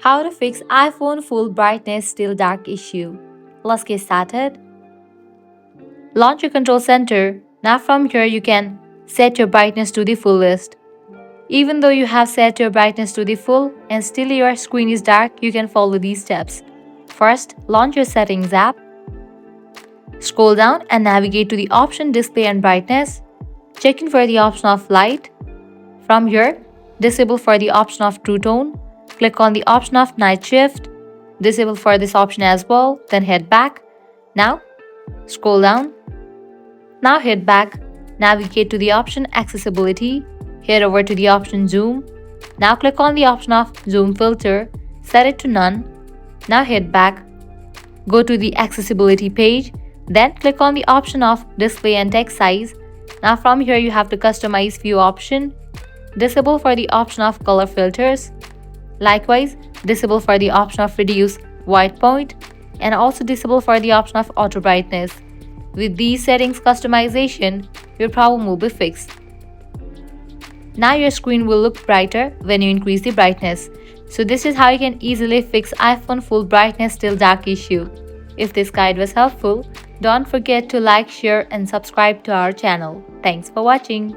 How to fix iPhone full brightness still dark issue. Let's get started. Launch your control center. Now from here you can set your brightness to the fullest. Even though you have set your brightness to the full and still your screen is dark, you can follow these steps. First, launch your settings app. Scroll down and navigate to the option display and brightness. Check in for the option of light. From here, disable for the option of true tone. Click on the option of night shift. Disable for this option as well, then head back. Now, scroll down. Now head back. Navigate to the option accessibility. Head over to the option zoom. Now click on the option of zoom filter. Set it to none. Now head back. Go to the accessibility page. Then click on the option of display and text size. Now from here you have to customize few options. Disable for the option of color filters. Likewise, disable for the option of reduce white point and also disable for the option of auto brightness. With these settings customization, your problem will be fixed. Now your screen will look brighter when you increase the brightness. So this is how you can easily fix iPhone full brightness still dark issue. If this guide was helpful, don't forget to like, share and subscribe to our channel. Thanks for watching.